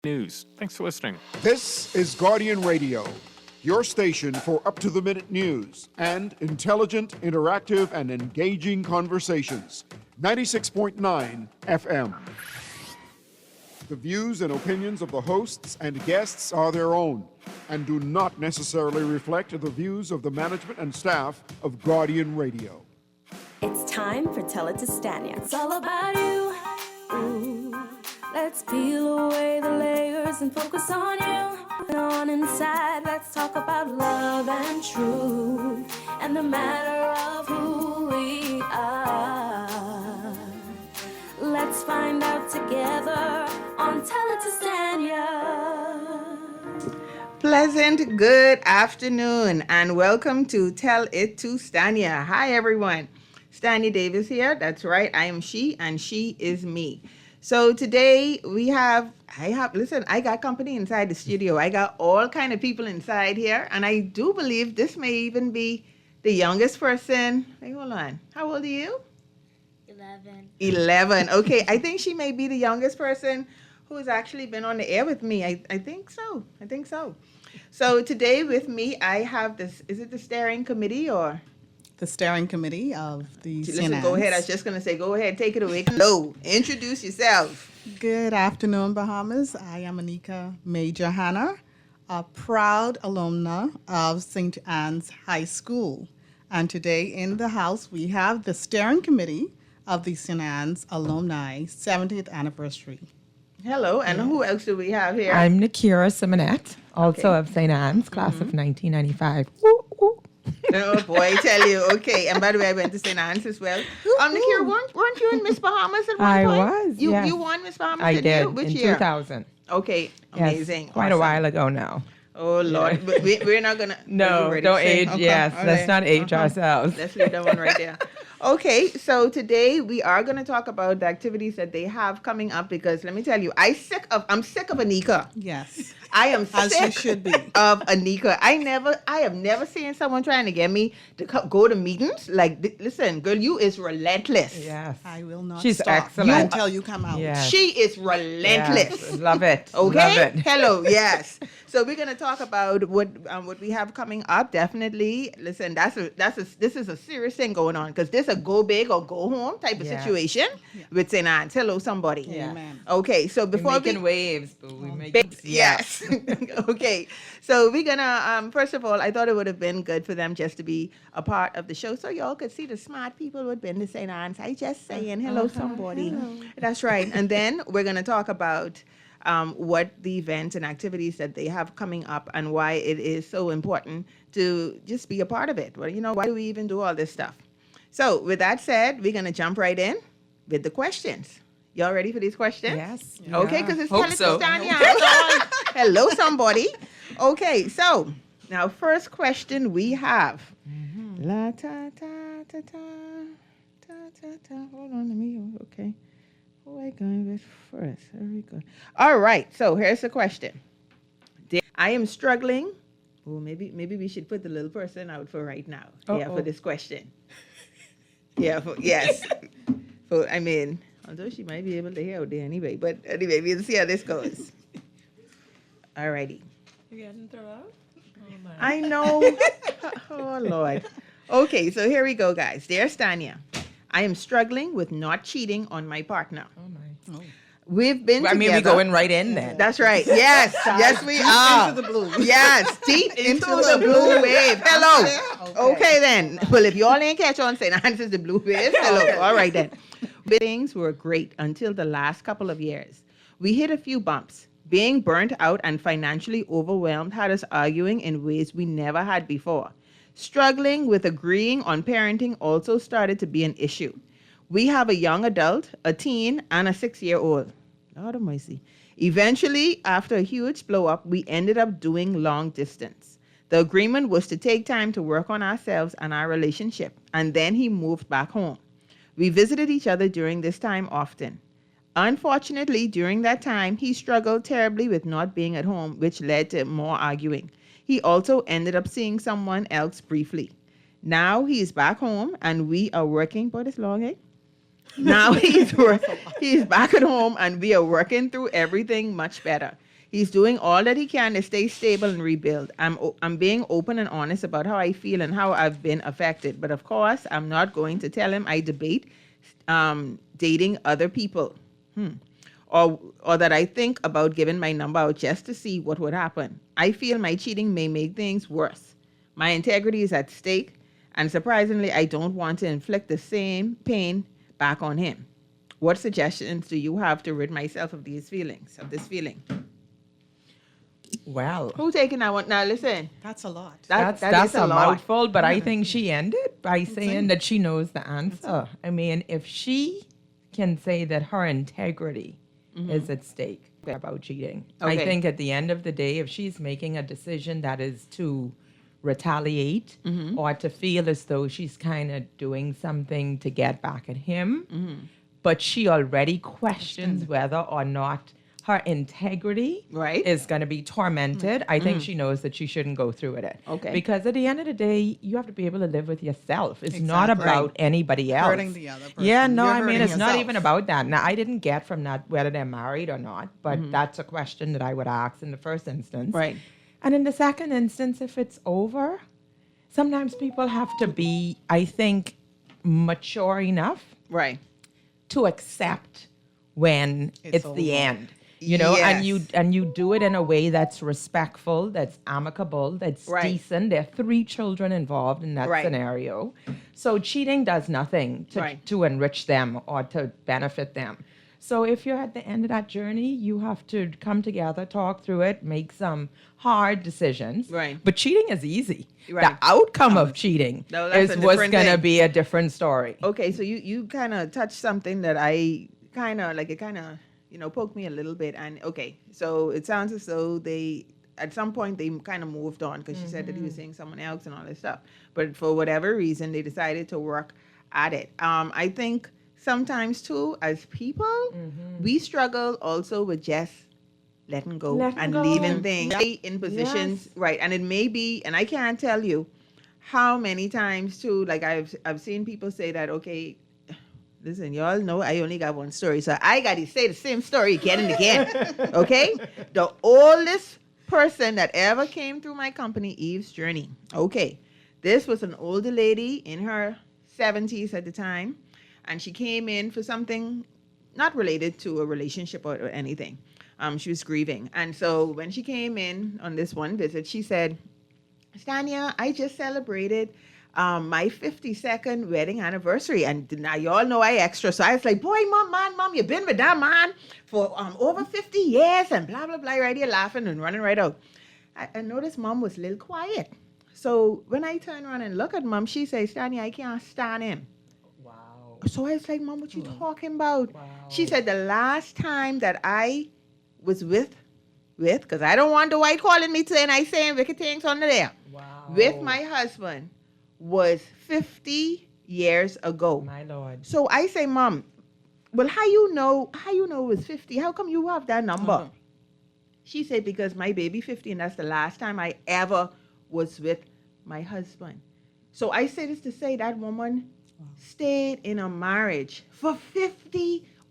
News. Thanks for listening. This is Guardian Radio, your station for up-to-the-minute news and intelligent, interactive, and engaging conversations. 96.9 FM. The views and opinions of the hosts and guests are their own and do not necessarily reflect the views of the management and staff of Guardian Radio. It's time for Tell It to Stanya. It's all about you. Ooh. Let's peel away the layers and focus on you. And on inside, let's talk about love and truth and the matter of who we are. Let's find out together on Tell It to Stanya. Pleasant good afternoon and welcome to Tell It to Stanya. Hi everyone, Stanya Davis here. That's right, I am she and she is me. So today I got company inside the studio. I got all kind of people inside here, and I do believe this may even be the youngest person. Hey, hold on. How old are you? 11. Okay, I think she may be the youngest person who has actually been on the air with me. I think so. So today with me, I have this, is it the steering committee or? The steering committee of the Listen, go ahead. I was just going to say, go ahead, take it away. Hello, introduce yourself. Good afternoon, Bahamas. I am Anika Major Hanna, a proud alumna of St. Anne's High School. And today in the house, we have the steering committee of the St. Anne's Alumni 70th Anniversary. Hello, and who else do we have here? I'm Nakira Simonet, also of St. Anne's, class of 1995. Woo, woo. Oh boy, I tell you. Okay, and by the way, I went to St. Anne's as well. Nakira, weren't you in Miss Bahamas at one I point? was, yes. You won Miss Bahamas? I did, you? Which in year? 2000. Okay, amazing. Yes, quite awesome. a while ago now. Oh Lord, but we're not gonna. No, don't age. Okay. Yes, All let's right. not age ourselves. Let's leave that one right there. Okay, so today we are going to talk about the activities that they have coming up because let me tell you, I'm sick of Anika. Yes. I am As sick you should be. of Anika. I have never seen someone trying to get me to go to meetings. Like, listen, girl, you is relentless. Yes. I will not She's stop excellent. until you come out. Yes. She is relentless. Yes, love it. Okay. Love it. Hello. Yes. So we're gonna talk about what we have coming up. Definitely. Listen, this is a serious thing going on because this a go big or go home type of Yes. situation with St. Anne's. Hello, somebody. Yeah. Amen. Okay. So before We're making waves, but we make Yes. Okay. So we're gonna first of all, I thought it would have been good for them just to be a part of the show, so y'all could see the smart people who'd been to St. Anne's. I just saying hello, somebody. Hello. That's right. And then we're gonna talk about what the events and activities that they have coming up and why it is so important to just be a part of it. Well, why do we even do all this stuff? So with that said, we're gonna jump right in with the questions. Y'all ready for these questions? Yes. Okay, because it's Hope Tell It so. to Stanya. Hello, somebody. Okay, so now first question we have. La ta ta ta ta ta ta ta. Hold on, let me. Okay, who I going with first? Very good. All right, so here's the question. I am struggling. Oh, maybe we should put the little person out for right now. Yeah, for this question. Yeah. Yes. Although she might be able to hear out there anyway. But anyway, we'll see how this goes. All righty. You getting throw out? Oh, my. I know. Oh, Lord. Okay, so here we go, guys. Dear Stanya, I am struggling with not cheating on my partner. Oh, my. We've been together. we're going right in then. That's right. Yes. Yes, we are. Into the blue. Yes, deep into the blue wave. Hello. Okay, then. Well, if y'all ain't catch on, St. Anne's is the blue wave. Hello. All right, then. Things were great until the last couple of years. We hit a few bumps. Being burnt out and financially overwhelmed had us arguing in ways we never had before. Struggling with agreeing on parenting also started to be an issue. We have a young adult, a teen, and a 6-year-old. Lord of mercy. Eventually, after a huge blow up, we ended up doing long distance. The agreement was to take time to work on ourselves and our relationship, and then he moved back home. We visited each other during this time often. Unfortunately, during that time, he struggled terribly with not being at home, which led to more arguing. He also ended up seeing someone else briefly. Now he's back home and we are working, but it's long, eh? Now he's back at home and we are working through everything much better. He's doing all that he can to stay stable and rebuild. I'm being open and honest about how I feel and how I've been affected. But of course, I'm not going to tell him I debate dating other people. Or that I think about giving my number out just to see what would happen. I feel my cheating may make things worse. My integrity is at stake, and surprisingly, I don't want to inflict the same pain back on him. What suggestions do you have to rid myself of this feeling? Well, Who taking that one? Now listen, That's a lot. that's is a lot. mouthful, but I think she ended by saying that she knows the answer. I mean, if she can say that her integrity is at stake about cheating, I Okay. think at the end of the day, if she's making a decision that is to retaliate or to feel as though she's kind of doing something to get back at him, but she already questions whether or not her integrity Right. is going to be tormented, I think she knows that she shouldn't go through with it. Okay. Because at the end of the day, you have to be able to live with yourself. It's not Exactly. about anybody else. Hurting the other person. Yeah, no, You're I mean, hurting it's not yourself. even about that. Now, I didn't get from that whether they're married or not, but that's a question that I would ask in the first instance. Right. And in the second instance, if it's over, sometimes people have to be, I think, mature enough Right. to accept when it's the over. end. You know, Yes. and you do it in a way that's respectful, that's amicable, that's Right. decent. There are 3 children involved in that Right. scenario. So cheating does nothing Right. to enrich them or to benefit them. So if you're at the end of that journey, you have to come together, talk through it, make some hard decisions. Right. But cheating is easy. Right. The outcome of cheating No, that's is a what's different going to thing. be a different story. Okay, so you kind of touched something that I kind of like. It kind of poked me a little bit. And okay, so it sounds as though they at some point they kind of moved on because she said that he was seeing someone else and all this stuff. But for whatever reason, they decided to work at it. I think sometimes too, as people, we struggle also with just letting go Letting and go. leaving things in positions, Yes. right? And it may be, and I can't tell you how many times too. Like I've seen people say that, okay, listen, y'all know I only got one story, so I got to say the same story again and again. Okay, the oldest person that ever came through my company, Eve's Journey. Okay, this was an older lady in her 70s at the time, and she came in for something not related to a relationship or anything. She was grieving, and so when she came in on this one visit, she said, Stanya, I just celebrated my 52nd wedding anniversary, and now y'all know I extra, so I was like, boy, mom, you've been with that man for over 50 years, and blah, blah, blah, right here laughing and running right out. I noticed mom was a little quiet. So when I turn around and look at mom, she says, Stanya, I can't stand him. Wow. So I was like, mom, what you talking about? Wow. She said, the last time that I was with, because I don't want the white calling me today and I saying wicked things under there, Wow. with my husband was 50 years ago. My Lord. So I say, mom, well, how you know it was 50? How come you have that number? She said, because my baby 50, and that's the last time I ever was with my husband. So I say this to say that woman stayed in a marriage for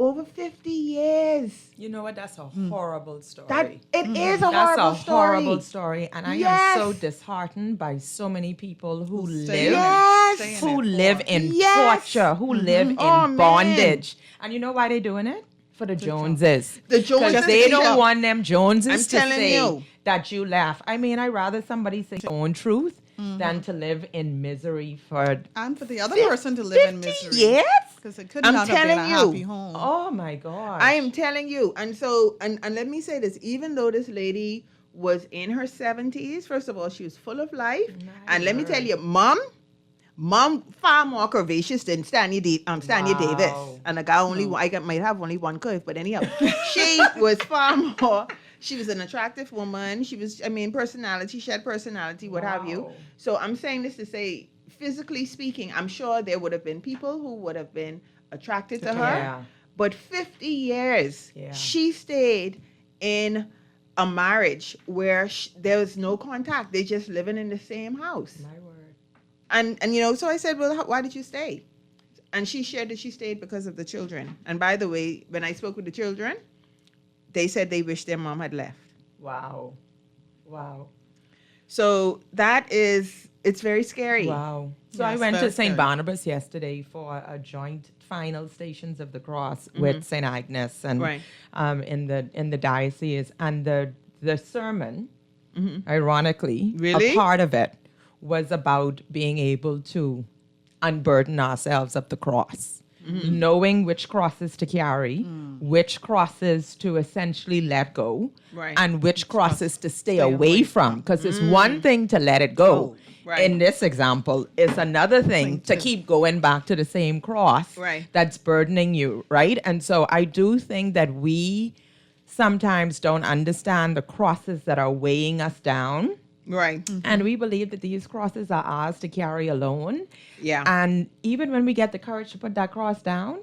over 50 years. You know what? That's a horrible story. That it is a That's horrible a story. horrible story, and I Yes. am so disheartened by so many people who stay live, Yes. Stay in who it live for- in Yes. torture, who live in Oh, man. bondage. And you know why they're doing it? For the Joneses. The Joneses Because they to don't keep up. want them Joneses I'm to telling say you. that you laugh. I mean, I'd rather somebody say their own truth than to live in misery for And for the other person to live in 50 misery. years? Because it could I'm not have been a telling you. happy home. oh my God. I am telling you. And so, and let me say this, even though this lady was in her 70s, first of all, she was full of life. And let me tell you, mom far more curvaceous than Stanya Davis. And the guy might have only one curve, but anyhow, she was far more. She was an attractive woman. She was, personality, she had personality, what have you. Wow. So I'm saying this to say, physically speaking, I'm sure there would have been people who would have been attracted to her. Yeah. But 50 years, Yeah. she stayed in a marriage where there was no contact. They just living in the same house. My word. And so I said, well, why did you stay? And she shared that she stayed because of the children. And by the way, when I spoke with the children, they said they wished their mom had left. Wow. Wow. So it's very scary. Wow. So I Yes, went to very St. scary. Barnabas yesterday for a joint final Stations of the Cross with St. Agnes and Right. in the diocese. And the sermon, ironically, Really? a part of it was about being able to unburden ourselves of the cross. Knowing which crosses to carry, which crosses to essentially let go, Right. and which crosses to stay away away from. Because it's one thing to let it go. Right. In this example, it's another thing to keep going back to the same cross Right. that's burdening you, right? And so I do think that we sometimes don't understand the crosses that are weighing us down. Right. And we believe that these crosses are ours to carry alone. Yeah. And even when we get the courage to put that cross down,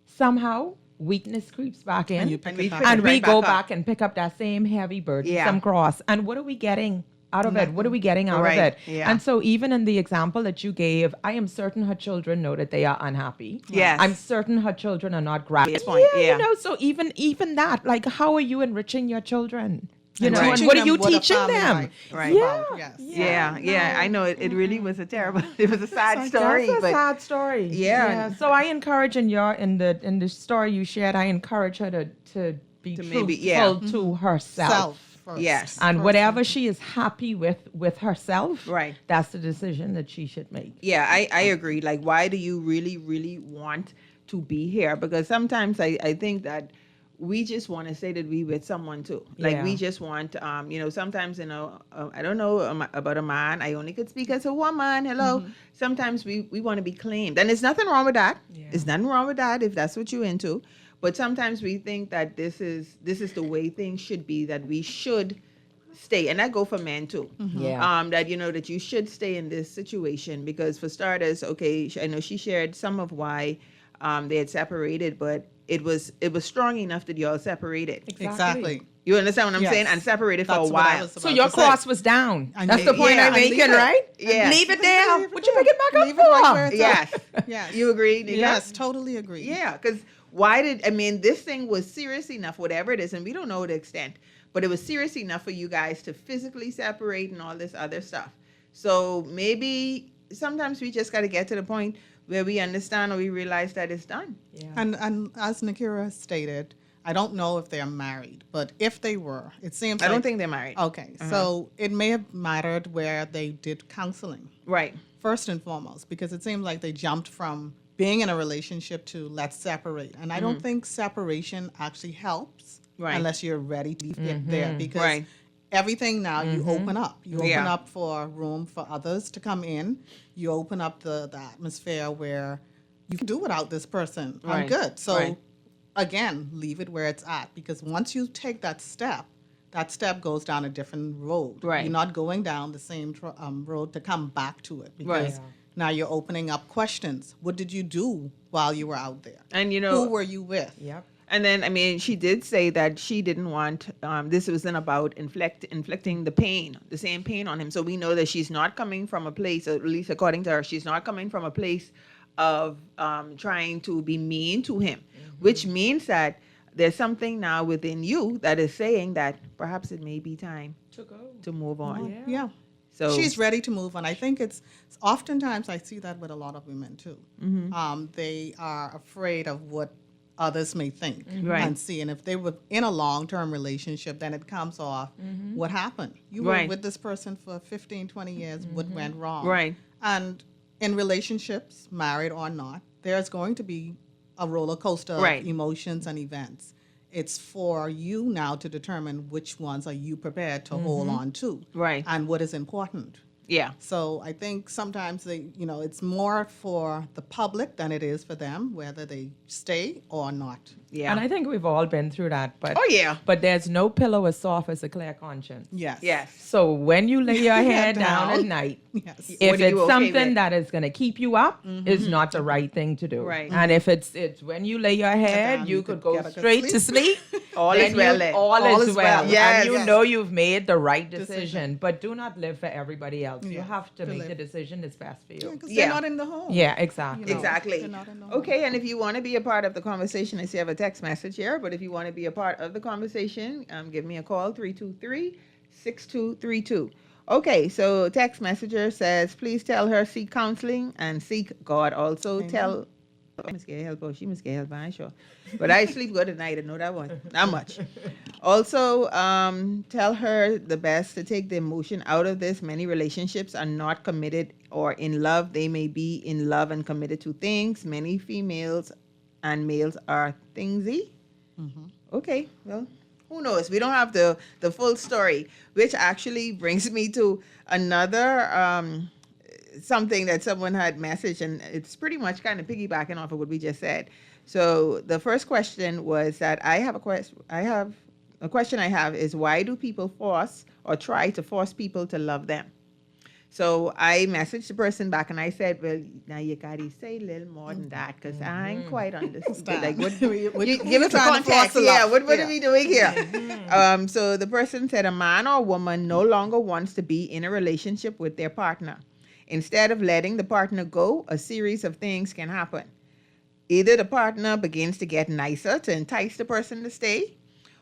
somehow weakness creeps back in. And you pick And we it back pick And it we right go back up. back and pick up that same heavy burdensome Yeah. cross. And what are we getting out of it? What are we getting out Right. of it? Yeah. And so even in the example that you gave, I am certain her children know that they are unhappy. Yes. I'm certain her children are not grasping. Yes, point. Yeah. You know, so even that, like, how are you enriching your children? You And know, and teaching what are them you what a teaching family them? life is Right. about, yes. Yeah. I know it really was a terrible. It was a sad story, That's a but sad story. Yeah. So I encourage in the story you shared, I encourage her to be To truthful maybe- yeah. to herself. Self first. Yes. And whatever she is happy with herself, Right. that's the decision that she should make. yeah, I agree. Like, why do you really want to be here? Because sometimes I think that we just want to say that we with someone too. Like Yeah. we just want, sometimes, I don't know about a man. I only could speak as a woman. Hello. Sometimes we want to be claimed. And there's nothing wrong with that. Yeah. There's nothing wrong with that if that's what you're into. But sometimes we think that this is the way things should be, that we should stay. And that go for men too. Yeah. That, that you should stay in this situation because for starters, okay, I know she shared some of why they had separated, but it was strong enough that y'all separated. Exactly. You understand what I'm Yes. saying? And separated for That's a what I while. was So about your to say. cross was down. And That's you- the point yeah, I'm and leave making, it. right? Yeah. Leave it there. Leave it What you there. pick it back up Leave it right where for? it's Yes. Yes. You agree, Nika? Yes, totally agree. Yeah, because this thing was serious enough, whatever it is, and we don't know the extent, but it was serious enough for you guys to physically separate and all this other stuff. So maybe sometimes we just got to get to the point where we understand or we realize that it's done. Yeah. And as Nakira stated, I don't know if they're married, but if they were, it seems I don't like- think they're married. Okay, so it may have mattered where they did counseling, Right. first and foremost, because it seems like they jumped from being in a relationship to let's separate. And I don't think separation actually helps Right. unless you're ready to get there, because Right. everything now you open up. You open Yeah. up for room for others to come in. You open up the atmosphere where you can do without this person. I'm Right. good. So Right. again, leave it where it's at, because once you take that step goes down a different road. Right. You're not going down the same road to come back to it, because Right. now you're opening up questions. What did you do while you were out there? And Who were you with? Yep. And then, she did say that she didn't want, this wasn't about inflicting the same pain on him. So we know that she's not coming from a place, at least according to her, she's not coming from a place of trying to be mean to him, which means that there's something now within you that is saying that perhaps it may be time To go. to move on. Yeah. So She's ready to move on. I think it's oftentimes I see that with a lot of women too. They are afraid of what others may think Right. and see. And if they were in a long-term relationship, then it comes off, what happened? You were Right. with this person for 15, 20 years. What went wrong? Right. And in relationships, married or not, there's going to be a roller coaster Right. of emotions and events. It's for you now to determine which ones are you prepared to hold on to. Right. And what is important. Yeah. So I think sometimes it's more for the public than it is for them, whether they stay or not. Yeah. And I think we've all been through that. But Oh, yeah. But there's no pillow as soft as a clear conscience. Yes. Yes. So when you lay your head down down. at night, Yes. if What are you it's okay something with? that is going to keep you up, it's not the right thing to do. Right. And if it's when you lay your head, down, you you could could go get a good straight to sleep. All then is well you- then. All is well. Yes. And you Yes. know you've made the right decision. But do not live for everybody else. else. You Yeah, have to to make live. the decision that's best for you. Because Yeah. they're not in the home. Yeah, exactly. You know, Exactly. they're not in the home. Okay, and if you want to be a part of the conversation, I see I have a text message here, but if you want to be a part of the conversation, give me a call, 323-6232. Okay, so text messenger says, please tell her seek counseling and seek God. Also Amen. tell, I must get help, she must get help, I'm sure. But I sleep good at night, I know that one, not much. Also, tell her the best to take the emotion out of this. Many relationships are not committed or in love. They may be in love and committed to things. Many females and males are thingsy. Okay, well, who knows? We don't have the full story, which actually brings me to another something that someone had messaged, and it's pretty much kind of piggybacking off of what we just said. So the first question was that a question I have is, why do people force or try to force people to love them? So I messaged the person back and I said, well, now you gotta say a little more than that, because I ain't quite understood. Like, what, give us a context. Yeah, what are we doing here? So the person said, a man or woman no longer wants to be in a relationship with their partner. Instead of letting the partner go, a series of things can happen. Either the partner begins to get nicer to entice the person to stay,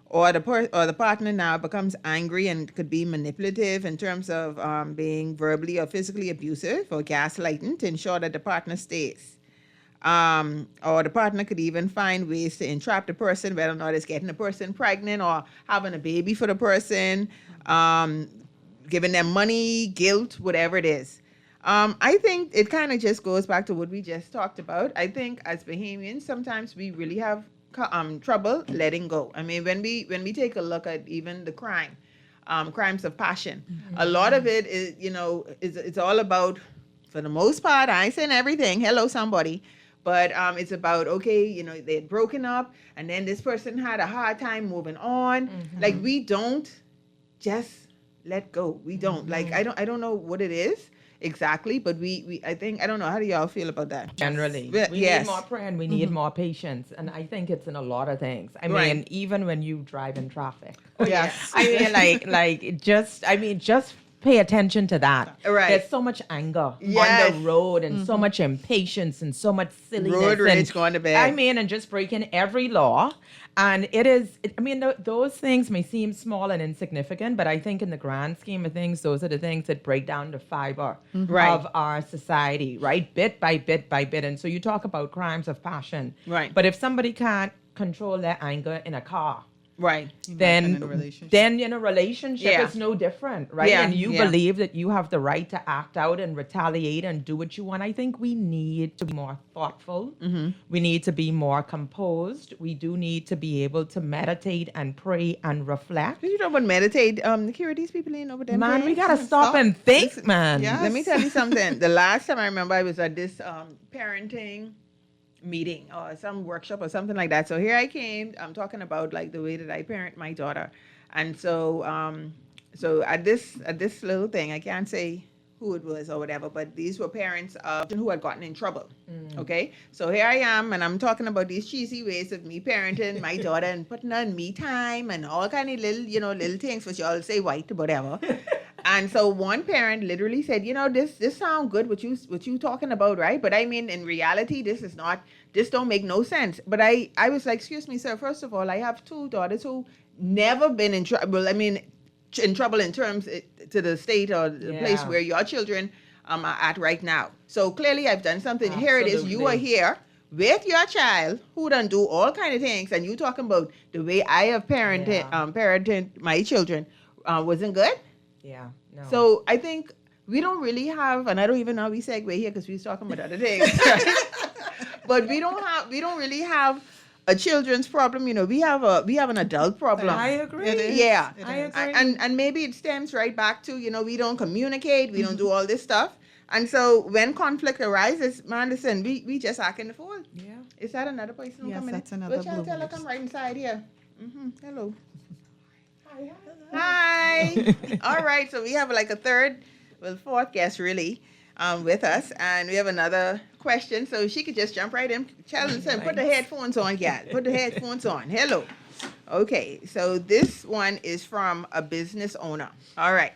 or the partner now becomes angry and could be manipulative in terms of being verbally or physically abusive or gaslighting to ensure that the partner stays. Or the partner could even find ways to entrap the person, whether or not it's getting the person pregnant or having a baby for the person, giving them money, guilt, whatever it is. I think it kind of just goes back to what we just talked about. I think as Bahamians, sometimes we really have trouble letting go. I mean, when we take a look at even the crimes of passion, a lot of it is, it's all about, for the most part, I ain't saying everything, hello somebody, but it's about, okay, they had broken up and then this person had a hard time moving on. Like, we don't just let go. We don't. Like, I don't know what it is exactly, but we I think, I don't know, how do y'all feel about that? Generally, we Yes. need more prayer and we need more patience, and I think it's in a lot of things. I Right. mean, even when you drive in traffic. Yes. I mean, just pay attention to that. Right. There's so much anger Yes. on the road and so much impatience and so much silliness. Road rage and, going to bed. I mean, and just breaking every law. And those things may seem small and insignificant, but I think in the grand scheme of things, those are the things that break down the fiber Right. of our society, right? Bit by bit by bit. And so you talk about crimes of passion. Right. But if somebody can't control their anger in a car, Right. in a relationship. then in a relationship, Yeah. it's no different, right? Yeah, And you yeah. believe that you have the right to act out and retaliate and do what you want. I think we need to be more thoughtful. We need to be more composed. We do need to be able to meditate and pray and reflect. Did you know about meditate? Kira, these people ain't over there. Man, we gotta stop and think, man. Yeah. Let me tell you something. The last time I remember, I was at this parenting meeting or some workshop or something like that. So here I came. I'm talking about like the way that I parent my daughter, and so at this little thing, I can't say who it was or whatever, but these were parents of who had gotten in trouble. Okay, so here I am, and I'm talking about these cheesy ways of me parenting my daughter and putting on me time and all kind of little things which y'all say white or whatever. And so one parent literally said, this sound good, what you talking about, right? But I mean, in reality, this don't make no sense. But I was like, excuse me, sir, first of all, I have two daughters who never been in trouble. I mean, in trouble in terms to the state or the place Yeah. where your children are at right now. So clearly I've done something. Here it is. You are Absolutely. here with your child who done do all kind of things. And you talking about the way I have parented my children wasn't good. Yeah. No. So I think we don't really have, and I don't even know how we segue here because we was talking about other things. But we don't really have a children's problem. We have an adult problem. I agree. It is. Yeah. It I is. agree. And maybe it stems right back to, we don't communicate, we don't do all this stuff. And so when conflict arises, man, listen, we just act in the fool. Yeah. Is that another person Yes, coming that's in? another But y'all blue tell her moose. come right inside here. Hello. Hi. All right, so we have like a fourth guest really with us, and we have another question, so she could just jump right in. Challenge, put the headphones on, yeah. Put the headphones on. Hello. Okay, so this one is from a business owner. All right.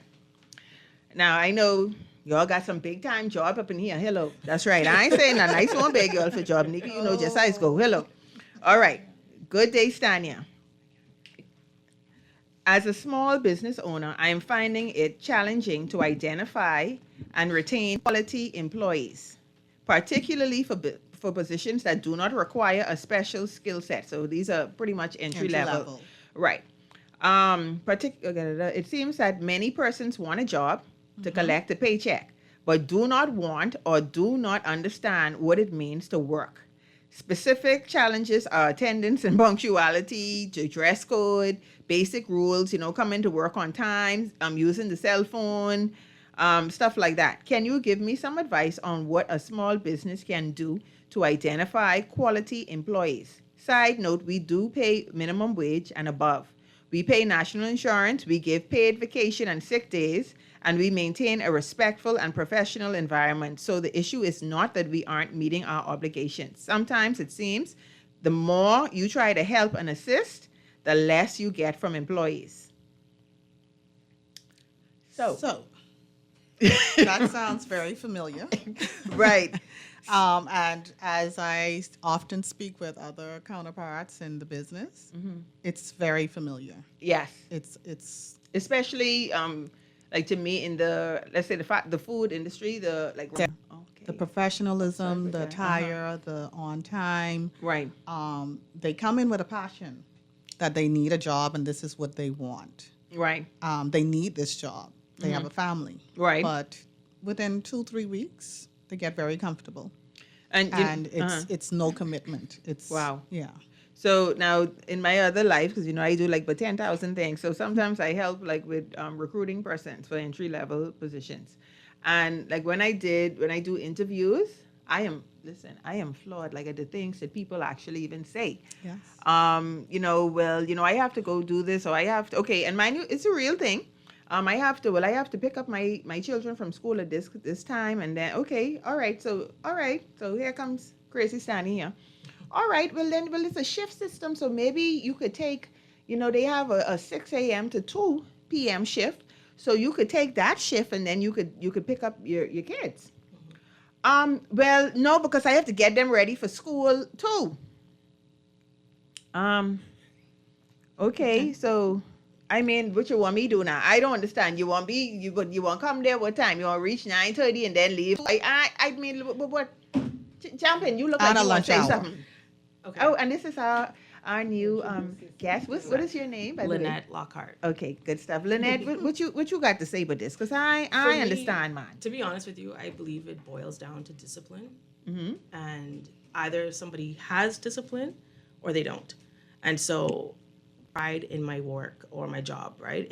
Now I know Y'all got some big time job up in here. Hello. That's right. I ain't saying a nice one beg y'all for job, Nikki. You know, just size go. Hello. All right. Good day, Stanya. As a small business owner, I am finding it challenging to identify and retain quality employees, particularly for positions that do not require a special skill set. So these are pretty much entry level. Right. It seems that many persons want a job to collect a paycheck, but do not want or do not understand what it means to work. Specific challenges are attendance and punctuality, dress code, basic rules, coming to work on time, using the cell phone, stuff like that. Can you give me some advice on what a small business can do to identify quality employees? Side note, we do pay minimum wage and above. We pay national insurance, we give paid vacation and sick days, and we maintain a respectful and professional environment. So the issue is not that we aren't meeting our obligations. Sometimes it seems the more you try to help and assist, the less you get from employees. So. That sounds very familiar. Right. And as I often speak with other counterparts in the business, it's very familiar. Yes. It's especially like to me in the, let's say the food industry, the professionalism, the attire, the on time. Right. They come in with a passion that they need a job and this is what they want. Right. They need this job. They have a family. Right. But within 2-3 weeks, they get very comfortable. And it's no commitment. It's wow. Yeah. So now in my other life, because I do like 10,000 things. So sometimes I help like with recruiting persons for entry level positions, and like when I do interviews, I am flawed like at the things that people actually even say. Yes. I have to go do this, or I have to. Okay, and mind you, it's a real thing. I have to pick up my children from school at this time, and then all right. So here comes crazy Stanya here. All right, well it's a shift system, so maybe you could take, they have a 6 a.m. to 2 p.m. shift, so you could take that shift and then you could pick up your kids. Well, no, because I have to get them ready for school too. Okay, so I mean, what you want me to do now? I don't understand. You want to come there what time? You want to reach 9:30 and then leave? I mean, what? Jump in. You look like you want to say something. Okay. Oh, and this is our new guest. What is your name? By Lynette Lockhart. Okay, good stuff. Lynette, what you got to say about this? Because I understand mine. To be honest with you, I believe it boils down to discipline. And either somebody has discipline or they don't. And so pride in my work or my job, right?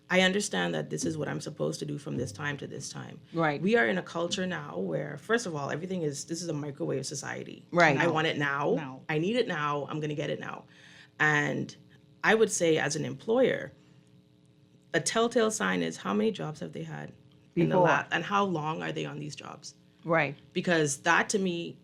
I understand that this is what I'm supposed to do from this time to this time. Right. We are in a culture now where, first of all, this is a microwave society. Right. I want it now. I need it now. I'm going to get it now. And I would say as an employer, a telltale sign is how many jobs have they had in the lab and how long are they on these jobs? Right. Because that to me,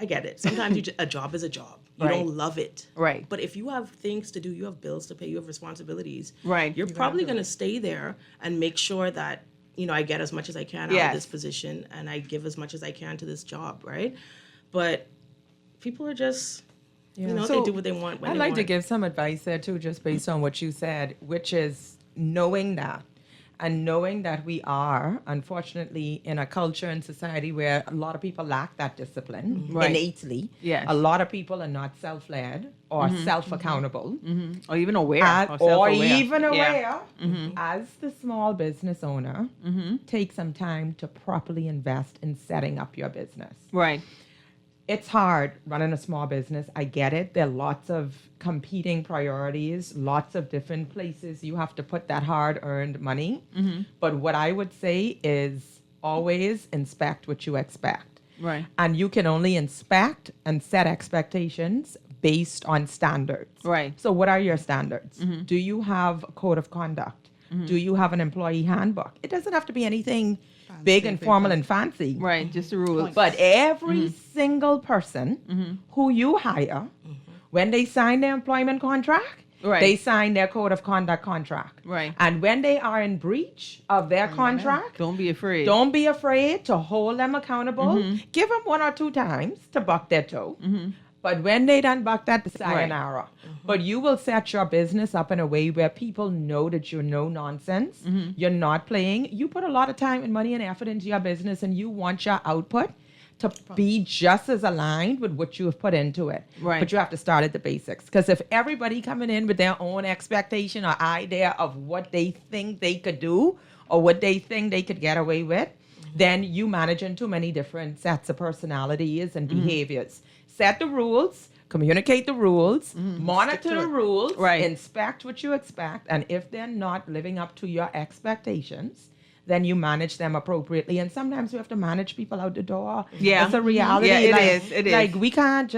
I get it. Sometimes a job is a job. You don't love it. Right. But if you have things to do, you have bills to pay, you have responsibilities. Right. You're probably going to stay there and make sure that, I get as much as I can out of this position and I give as much as I can to this job, right? But people are just, they do what they want when I'd they like want. to give some advice there too, just based on what you said, which is knowing that. And knowing that we are, unfortunately, in a culture and society where a lot of people lack that discipline innately. Yes. A lot of people are not self-led or self-accountable. Or even aware. As the small business owner, take some time to properly invest in setting up your business. Right. It's hard running a small business. I get it. There are lots of competing priorities, lots of different places you have to put that hard-earned money. But what I would say is always inspect what you expect. Right. And you can only inspect and set expectations based on standards. Right. So what are your standards? Do you have a code of conduct? Do you have an employee handbook? It doesn't have to be anything big and formal and fancy. Right, just the rules. But every single person who you hire, when they sign their employment contract, Right. They sign their code of conduct contract. Right. And when they are in breach of their contract, Don't be afraid. don't be afraid to hold them accountable. Give them 1 or 2 times to buck their toe. But when they done buck that, the sayonara. But you will set your business up in a way where people know that you're no nonsense. You're not playing. You put a lot of time and money and effort into your business, and you want your output to be just as aligned with what you have put into it. Right. But you have to start at the basics. Because if everybody coming in with their own expectation or idea of what they think they could do or what they think they could get away with, then you managing too many different sets of personalities and behaviors. Set the rules, communicate the rules, monitor the rules, inspect what you expect, and if they're not living up to your expectations, then you manage them appropriately. And sometimes you have to manage people out the door. Yeah. It's a reality. Yeah, like, it is. Like we can't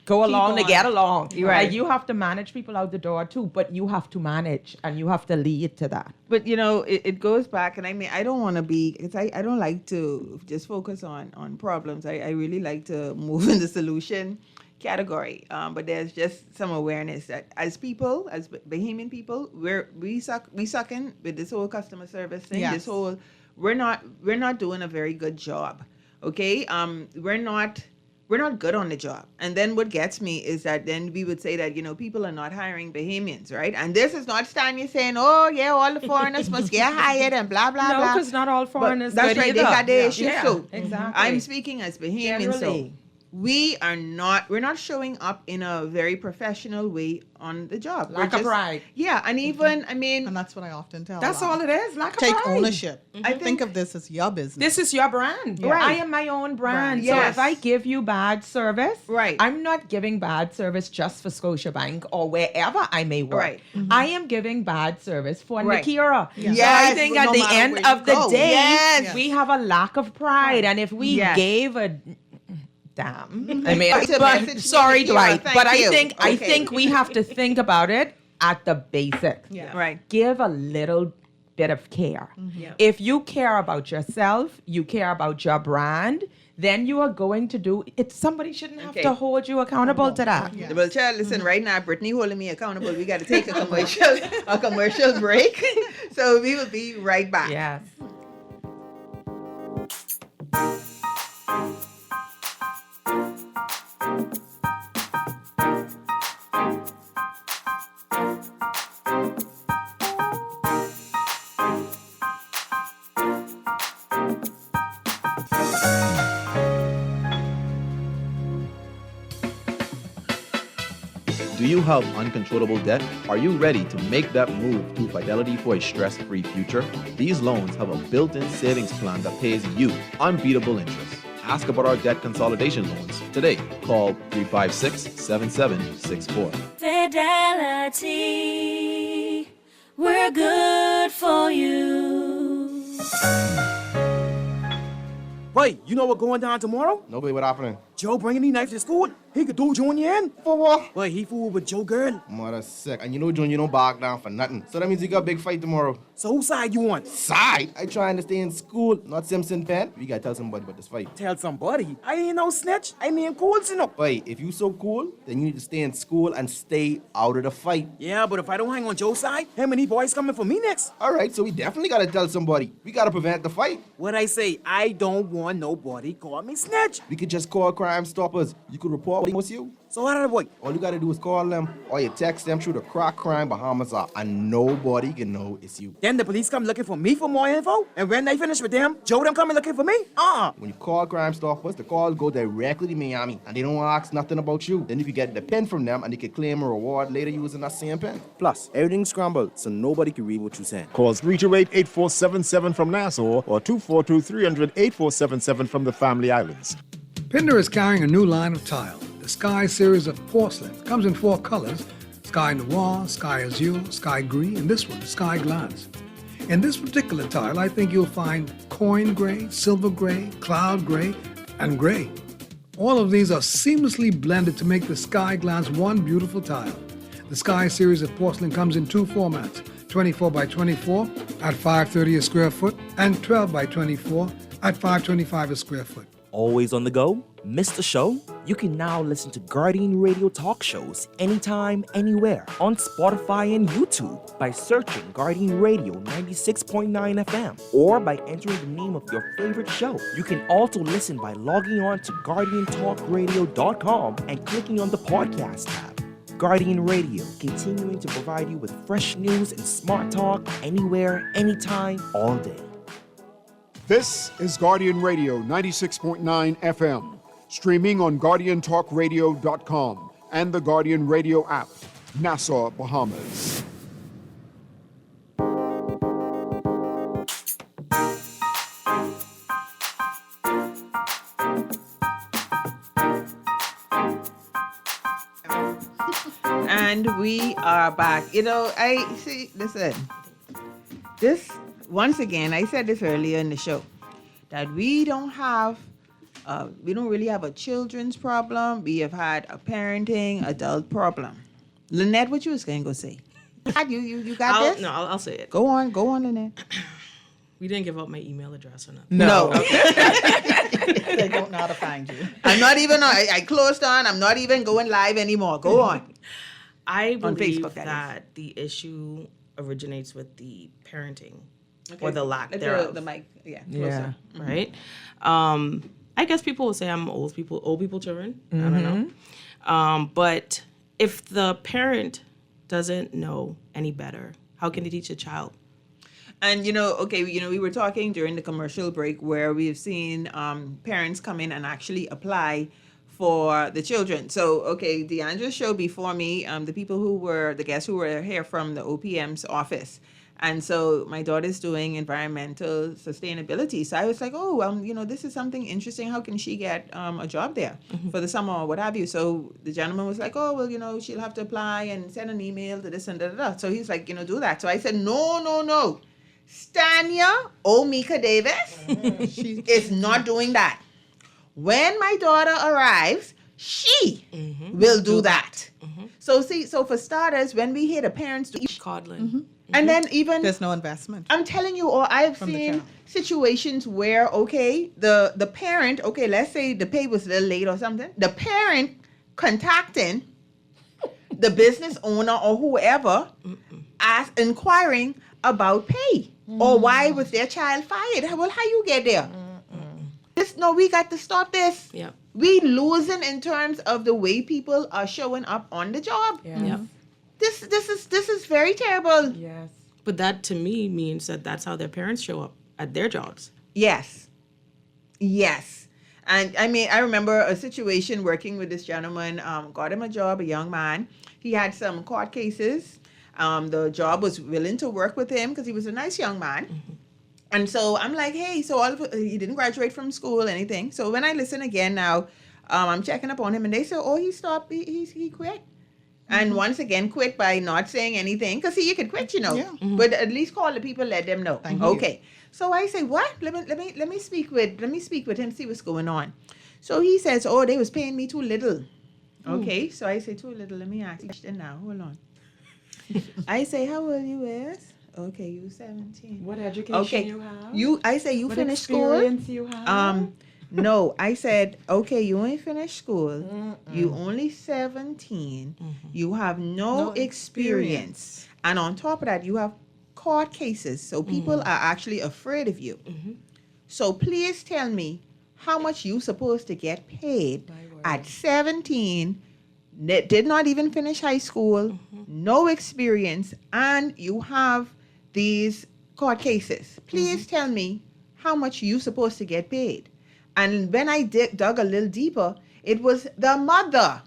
go along to get along. Right. Like, you have to manage people out the door too, but you have to manage and you have to lead to that. But it goes back, and I mean, I don't want to be, because I don't like to just focus on problems. I really like to move in the solution category. But there's just some awareness that as people, as Bahamian people, we suck in with this whole customer service thing. Yes. This whole we're not doing a very good job. Okay, we're not good on the job. And then what gets me is that then we would say that, people are not hiring Bahamians, right? And this is not Stanya saying, oh, yeah, all the foreigners must get hired and blah, blah, No, blah. because not all foreigners That's good right, either. they got their issues Yeah, too. exactly. I'm speaking as Bahamians, so Generally. we're not showing up in a very professional way on the job. Lack of pride. Yeah, and even, I mean, And that's what I often tell That's a lot. all it is. Lack of Take pride. ownership. I Think think of this as your business. This is your brand. Right. I am my own brand. Right. So Yes. if I give you bad service, Right. I'm not giving bad service just for Scotiabank or wherever I may work. Right. I am giving bad service for Right. Nakira. Yes. So I Yes, think no at the matter end where you of the go. day, Yes. we have a lack of pride. And if we Yes. gave a damn, I mean, It's a but, message, sorry, Nakira, Dwight, thank but I you. think Okay. I think we have to think about it at the basics. Yeah. right. Give a little bit of care. Yeah. If you care about yourself, you care about your brand, then you are going to do it. Somebody shouldn't have Okay. to hold you accountable to that. Yeah. Well, child, listen, right now, Brittany holding me accountable. We got to take a commercial break. So we will be right back. Yes. Do you have uncontrollable debt? Are you ready to make that move to Fidelity for a stress-free future? These loans have a built-in savings plan that pays you unbeatable interest. Ask about our debt consolidation loans today. Call 356-7764. Fidelity, we're good for you. Right, you know what going down tomorrow? No, babe, what happening? Joe bringing these knives to school. He could do Junior in. For what? But he fooled with Joe girl. Mother sick. And you know, John, you don't back down for nothing. So that means you got a big fight tomorrow. So whose side you on? Side? I trying to stay in school, not Simpson Penn. We gotta tell somebody about this fight. Tell somebody. I ain't no snitch. I mean cool, you know. Wait, if you so cool, then you need to stay in school and stay out of the fight. Yeah, but if I don't hang on Joe's side, him and these boys coming for me next. All right, so we definitely gotta tell somebody. We gotta prevent the fight. What I say, I don't want nobody call me snitch. We could just call Crime Stoppers. You could report what was you. So how did I boy? All you gotta do is call them or you text them through the Crack Crime Bahamas app, and nobody can know it's you. Then the police come looking for me for more info, and when they finish with them, Joe them coming looking for me? When you call Crime Stoppers, the calls go directly to Miami, and they don't ask nothing about you. Then you can get the pen from them, and you can claim a reward later using that same pen. Plus, everything's scrambled, so nobody can read what you're saying. Call 328-8477 from Nassau or 242-300-8477 from the Family Islands. Pinder is carrying a new line of tile, the Sky series of porcelain. It comes in 4 colors, Sky Noir, Sky Azure, Sky Gris, and this one, Sky Glass. In this particular tile, I think you'll find coin gray, silver gray, cloud gray, and gray. All of these are seamlessly blended to make the Sky Glass one beautiful tile. The Sky series of porcelain comes in 2 formats, 24 by 24 at $5.30 a square foot and 12 by 24 at $5.25 a square foot. Always on the go? Missed the show? You can now listen to Guardian Radio talk shows anytime, anywhere on Spotify and YouTube by searching Guardian Radio 96.9 FM or by entering the name of your favorite show. You can also listen by logging on to GuardianTalkRadio.com and clicking on the podcast tab. Guardian Radio, continuing to provide you with fresh news and smart talk anywhere, anytime, all day. This is Guardian Radio 96.9 FM, streaming on GuardianTalkRadio.com and the Guardian Radio app, Nassau, Bahamas. And we are back. You know, listen, this, once again, I said this earlier in the show, that we don't really have a children's problem. We have had a parenting adult problem. Lynette, what you was going to go say? You got this? No, I'll say it. Go on, Lynette. We didn't give out my email address or nothing. No. They don't know how to find you. I'm not even, I closed on, I'm not even going live anymore. Go on. I On believe Facebook, that the issue originates with the parenting Okay. or the lack Let thereof. The mic, closer. Yeah. Right? I guess people will say I'm old people children. I don't know. But if the parent doesn't know any better, how can they teach a child? And, we were talking during the commercial break where we've seen parents come in and actually apply for the children. So, Deandra's show before me, the guests who were here from the OPM's office. And so my daughter's doing environmental sustainability. So I was like, this is something interesting. How can she get a job there for the summer or what have you? So the gentleman was like, she'll have to apply and send an email to this and da. So he's like, do that. So I said, no. Stanya Omika Davis is not doing that. When my daughter arrives, she will do that. So for starters, when we hear the parents do coddling, and then even there's no investment. I'm telling you, or I've seen situations where the parent, let's say the pay was a little late or something, the parent contacting the business owner or whoever, inquiring about pay or why was their child fired. Well, how you get there? We got to stop this. Yeah. We losing in terms of the way people are showing up on the job. Yeah. This is very terrible. Yes. But that to me means that that's how their parents show up at their jobs. Yes. And I remember a situation working with this gentleman, got him a job, a young man. He had some court cases. The job was willing to work with him because he was a nice young man. And so I'm like, hey, he didn't graduate from school, anything. So when I listen again now, I'm checking up on him and they say, he stopped, he quit. And once again, quit by not saying anything. Because you could quit, Yeah. But at least call the people, let them know. Thank you. Okay. So I say, what? Let me speak with him, see what's going on. So he says, they was paying me too little. Okay. So I say, too little. Let me ask you a question now. Hold on. I say, how old you is? Okay, you 17. What education you have? I say you what finished school. Experience you have? No, I said, okay, you ain't finished school. You only 17. You have no experience. And on top of that, you have court cases. So people are actually afraid of you. So please tell me how much you supposed to get paid at 17, did not even finish high school, no experience, and you have these court cases. Please tell me how much you supposed to get paid. And when I dug a little deeper, it was the mother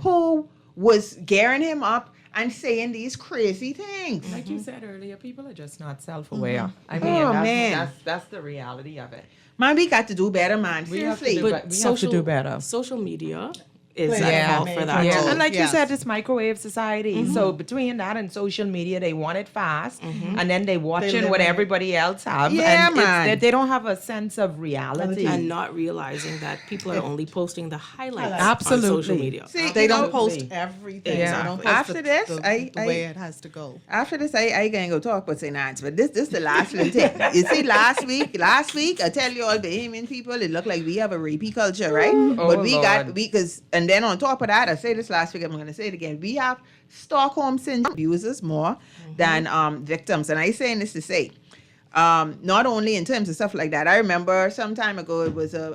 who was gearing him up and saying these crazy things. Like you said earlier, people are just not self-aware. I mean, man. That's the reality of it. Man, we got to do better, man. Seriously. We have to do better. Social media is Play at a fault for that. Yeah, too. and like you Yes. said, it's microwave society. So between that and social media, they want it fast, and then they watching live what in it. everybody else have. Yeah, and man. they don't have a sense of reality. And not realizing that people are only posting the highlights Absolutely. on social media. See, They you don't know, post everything. Yeah. They don't post After this, the I- way it has to go. After this, I gonna go talk about St. Anne's, but this the last little thing. You see, last week, I tell you all, Bahamian people, it looked like we have a rapey culture, right? But we got, and then on top of that, I say this last week, I'm gonna say it again, we have Stockholm syndrome abusers more than victims. And I saying this to say, not only in terms of stuff like that. I remember some time ago,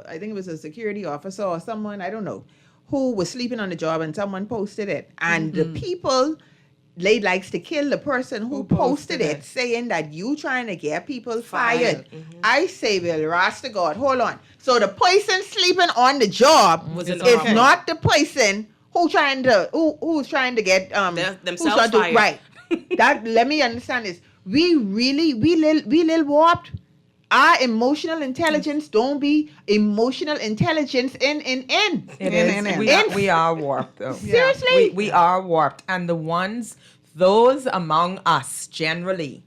I think it was a security officer or someone, I don't know, who was sleeping on the job and someone posted it. And the people, they likes to kill the person who posted it, saying that you trying to get people fired. I say, well, Rasta God, hold on. So the person sleeping on the job is not the person who's trying to get themselves fired. Right. That let me understand this. We little warped. Our emotional intelligence don't be emotional intelligence in. It is. We are warped, though. Seriously? We are warped. And those among us generally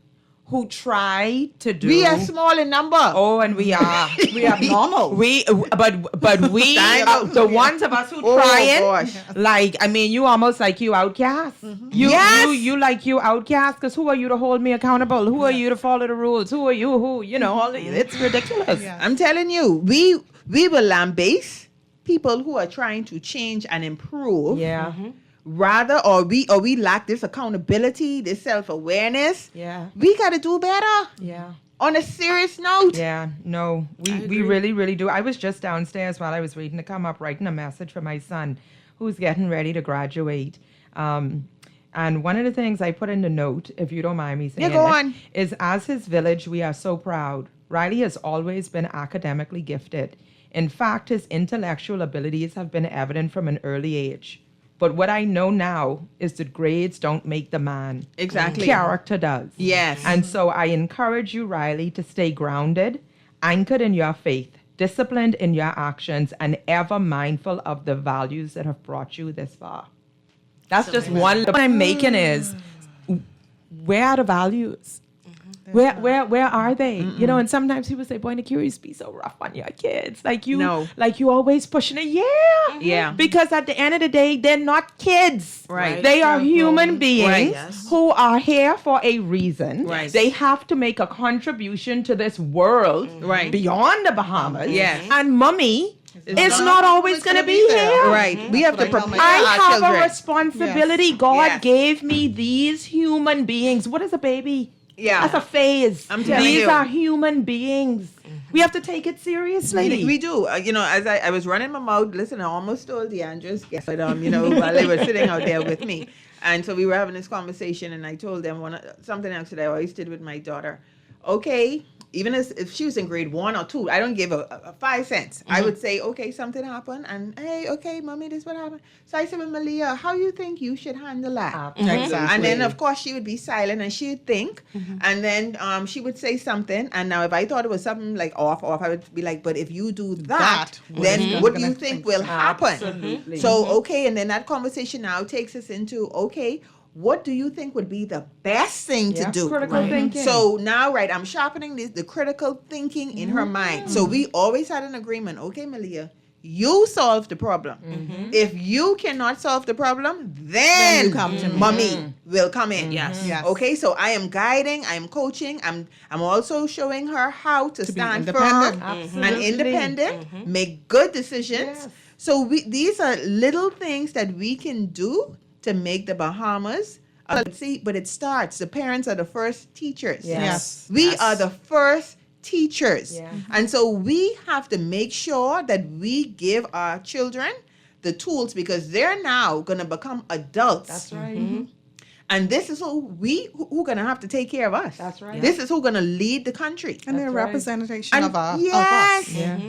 who try to do. We are small in number. Oh, and we are. We are normal. But we, the ones of us who trying, like, I mean, you almost like you outcast. You like you outcast, because who are you to hold me accountable? Who are you to follow the rules? Who are you? It's ridiculous. Yeah. I'm telling you, we will lambaste people who are trying to change and improve. Yeah. Rather, or we lack this accountability, this self-awareness. Yeah. We got to do better. Yeah. On a serious note. Yeah, no, we really, really do. I was just downstairs while I was waiting to come up, writing a message for my son who's getting ready to graduate. And one of the things I put in the note, if you don't mind me saying go on. is as his village, we are so proud. Riley has always been academically gifted. In fact, his intellectual abilities have been evident from an early age. But what I know now is that grades don't make the man. Exactly. Character does. Yes. And so I encourage you, Riley, to stay grounded, anchored in your faith, disciplined in your actions, and ever mindful of the values that have brought you this far. That's just one. What I'm making is, where are the values? Where are they? You know, and sometimes people say, boy, Nikki, you used to be so rough on your kids. Like you always pushing it. Yeah. Yeah. Because at the end of the day, they're not kids. Right. They are human beings Right. Yes. who are here for a reason. Right. They have to make a contribution to this world Right. beyond the Bahamas. Yes. And mommy is not always going to be here. Right. We have to prepare I our have children. a responsibility. God Yes. gave me these human beings. What is a baby? Yeah. That's a phase. I'm telling These you. are human beings. We have to take it seriously. We do. As I was running my mouth, listen, I almost told DeAndre's guest, but, while they were sitting out there with me. And so we were having this conversation, and I told them something else that I always did with my daughter. Okay, even if she was in grade 1 or 2, I don't give a 5 cents. I would say, okay, something happened, and hey, okay, mommy, this what happened. So I said, well, Malia, how you think you should handle that? Exactly. And then, of course, she would be silent and she'd think. And then she would say something. And now if I thought it was something like off, I would be like, but if you do that, then what do you think will happen? Absolutely. So, okay. And then that conversation now takes us into, okay, what do you think would be the best thing to do? Critical thinking. So now, I'm sharpening the critical thinking in her mind. So we always had an agreement. Okay, Malia, you solve the problem. If you cannot solve the problem, then you come to me. mommy will come in. Yes. Yes. Okay, so I am guiding, I am coaching, I'm also showing her how to stand firm independent. and independent, make good decisions. Yes. So these are little things that we can do to make the Bahamas. But it starts. The parents are the first teachers. Yes. We are the first teachers. Yeah. And so we have to make sure that we give our children the tools, because they're now going to become adults. That's right. And this is who going to have to take care of us. That's right. This is who's going to lead the country. And they're That's a right. representation And of yes. us. Yeah.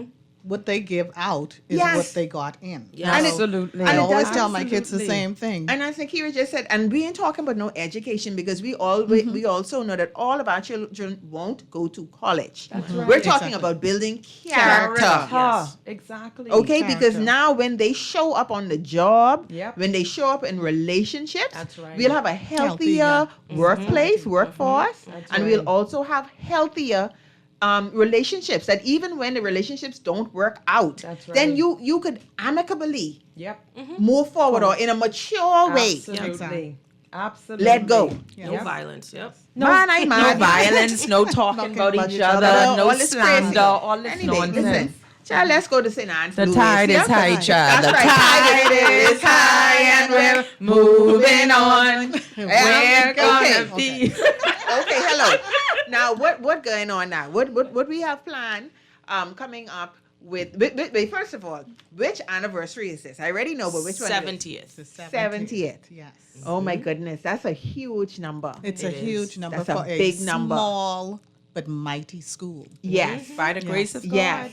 what they give out is Yes. what they got in. Yeah. And Absolutely. I and it always does- tell my kids the absolutely. same thing. And as Akira just said, and we ain't talking about no education because we also know that all of our children won't go to college. That's right. We're talking Exactly. about building character. Yes. Exactly. Okay, because Character. now when they show up on the job, Yep. when they show up in relationships, That's right. we'll have a healthier workplace, workforce, That's and right. we'll also have healthier relationships. That even when the relationships don't work out, That's then right. you could amicably Yep. move forward or in a mature way. Absolutely. Exactly. Absolutely. Let go. No violence. Yep. Man, I No mad. violence, no talking about each other, no all this slander, crazy. all this Anyway, nonsense. listen. Child, let's go to St. Anne's. The Blue tide Waves. is high, That's child. The right. tide is high, and we're moving on. We're gonna okay. be. Okay, hello. Now, what going on now? What we have planned coming up with, wait, first of all, which anniversary is this? I already know, but which one? 70th. The 70th. Yes. Oh my goodness, that's a huge number. It's It a is. huge number That's a for a big number. small but mighty school. Yes. By the grace of God. Yes.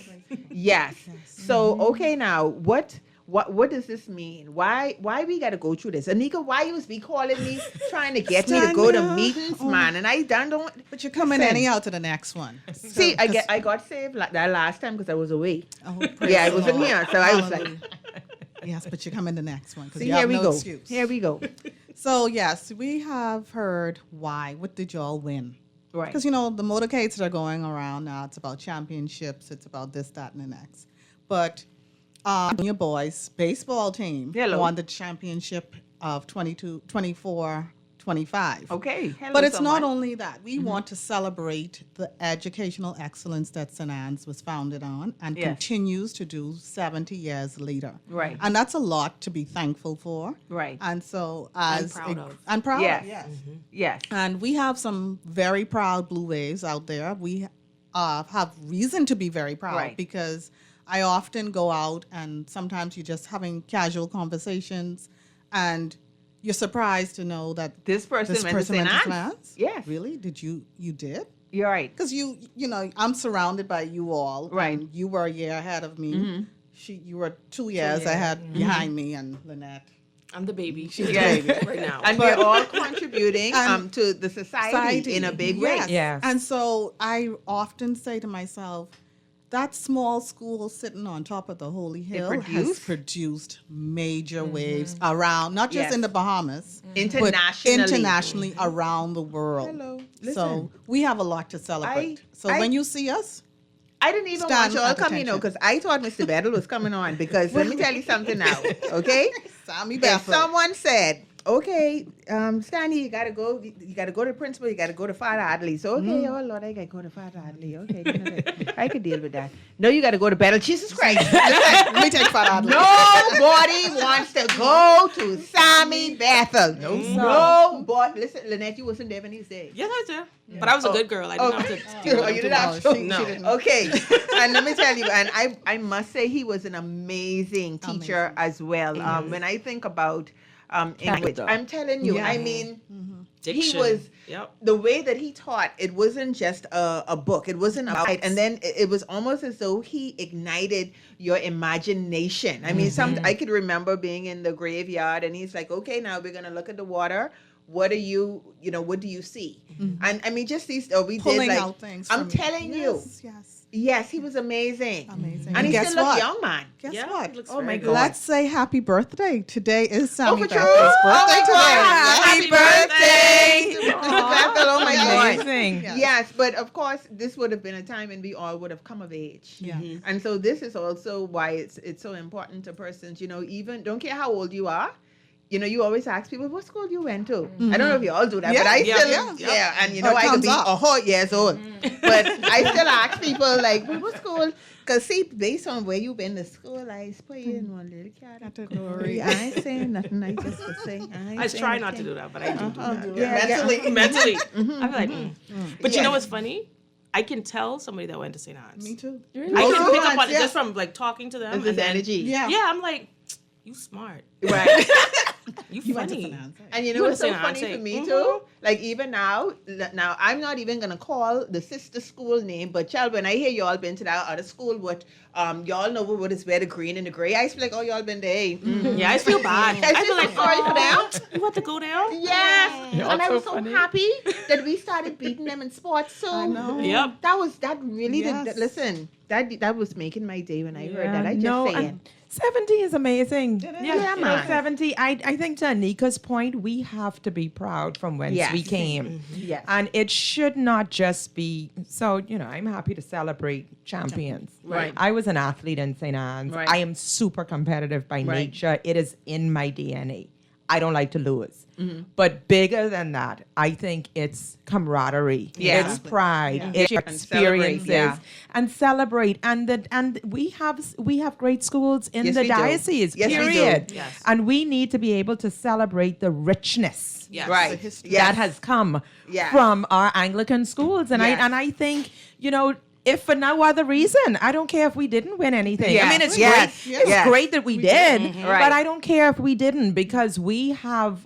Yes. So okay, now what does this mean? Why we gotta go through this? Anika, why you be calling me trying to get me to go to Stanya. meetings, man? And I don't. But you're coming Listen. anyhow to the next one. See, I got saved like that last time because I was away. Oh, praise Yeah, I the wasn't Lord. here, so I was like, Yes, but you're coming the next one because see, you here have we no go. excuse. Here we go. So yes, we have heard why. What did y'all win? Right. Because, you know, the motorcades that are going around now, it's about championships, it's about this, that, and the next. But your boys' baseball team Hello. won the championship of 24-25. Okay. Hello, But it's someone. not only that. We want to celebrate the educational excellence that St. Anne's was founded on and Yes. continues to do 70 years later. Right. And that's a lot to be thankful for. Right. And so as proud of. And proud Yes. of, yes. Yes. And we have some very proud Blue Waves out there. We have reason to be very proud Right. because I often go out and sometimes you're just having casual conversations and you're surprised to know that This person this went to person St. went to Anne's. St. Anne's? Yes. Really? Did you did? You're right. Because you know, I'm surrounded by you all. Right. And you were a year ahead of me. You were 2 years ahead behind me and Lynette. I'm the baby. She's Yeah. the baby. right now. And we're all contributing And to the society in a big way. Yes. Yes. And so I often say to myself, that small school sitting on top of the Holy Hill has produced? produced major waves around, not just Yes. in the Bahamas, Internationally. but internationally around the world. Hello. So we have a lot to celebrate. So I- when you see us, I didn't even Stand want you all at come, you know, attention. because I thought Mr. Battle was coming on because let me tell you something now, okay? Sammy If Bethel. someone said, okay, Stanya, you gotta go to the principal, you gotta go to Father Adley. So okay, oh Lord, I gotta go to Father Adley. Okay, I could deal with that. No, you gotta go to Battle. Jesus Christ. Let me take Father Adley. Nobody wants to go to Sammy Bethel. No, boy. Listen, Lynette, you wasn't there when he said. Yes, I did. But I was a good girl. I didn't have to. Oh, you didn't have to. No. Okay. And let me tell you, and I must say he was an amazing teacher as well. When I think about English, I'm telling you, Yeah. I mean, Diction. he was Yep. the way that he taught. It wasn't just a book. It wasn't about, and then it was almost as though he ignited your imagination. I mean, I could remember being in the graveyard, and he's like, "Okay, now we're gonna look at the water. What do you see?" And I mean, just these. We Pulling did like. out things. I'm from telling you. Yes. Yes, he was amazing. Amazing. And he guess still looked what? young, man. Guess Yeah, what? he looks Oh my very God. good. Let's say happy birthday. Today is Sammy for Bethel's true? birthday Oh my today. God. Happy birthday, Mr. Bethel. Oh my God. Amazing. Yeah. Yes, but of course, this would have been a time when we all would have come of age. Yeah. And so this is also why it's so important to persons, even don't care how old you are. You always ask people, what school you went to? I don't know if you all do that, Yeah, but I yeah, still, yeah. and Or it I could comes be up. 100 years old. But I still ask people, like, well, what school? Because see, based on where you've been to school, I put you in one little category. I ain't saying nothing, I just to say. I try not to do that, but I do that. Yeah. Mentally. I'm like, But you know what's funny? I can tell somebody that went to St. Anne's. Me too. I can pick up on it Yeah. just from like talking to them. There's and then, energy. Yeah. Yeah, I'm like, you smart. Right. You went to funny. finance, right? And you know You what's so understand, funny Auntie? for me too? Like even now I'm not even gonna call the sister school name, but child, when I hear y'all been to that other school, what y'all know what is where the green and the gray. I used to be like, oh, y'all been there. Yeah, I feel bad. I feel like sorry for them. You want to go down? Yes, You're and I so was so funny. happy that we started beating them in sports. So I know. Yep. that really Yes. did. Listen, that was making my day when I heard that. I just no, saying. and 70 is amazing. Yeah, You know, man. 70. I think to Anika's point, we have to be proud from whence Yes. we came. Yes. And it should not just be, so, you know, I'm happy to celebrate champions. Right. I was an athlete in St. Anne's. Right. I am super competitive by Right. nature. It is in my DNA. I don't like to lose. Mm-hmm. But bigger than that, I think it's camaraderie. Yeah. It's pride. Yeah. It's your And celebrate, experiences. yeah. And celebrate. And we have great schools in Yes, the we do. diocese. Yes, we do. Period. Yes. And we need to be able to celebrate the richness Yes. Right. history. Yes. that has come Yes. from our Anglican schools. And Yes. I think, you know, if for no other reason, I don't care if we didn't win anything. Yes. I mean, it's Yes. great. Yes. It's Yes. great that we did, Right. but I don't care if we didn't because we have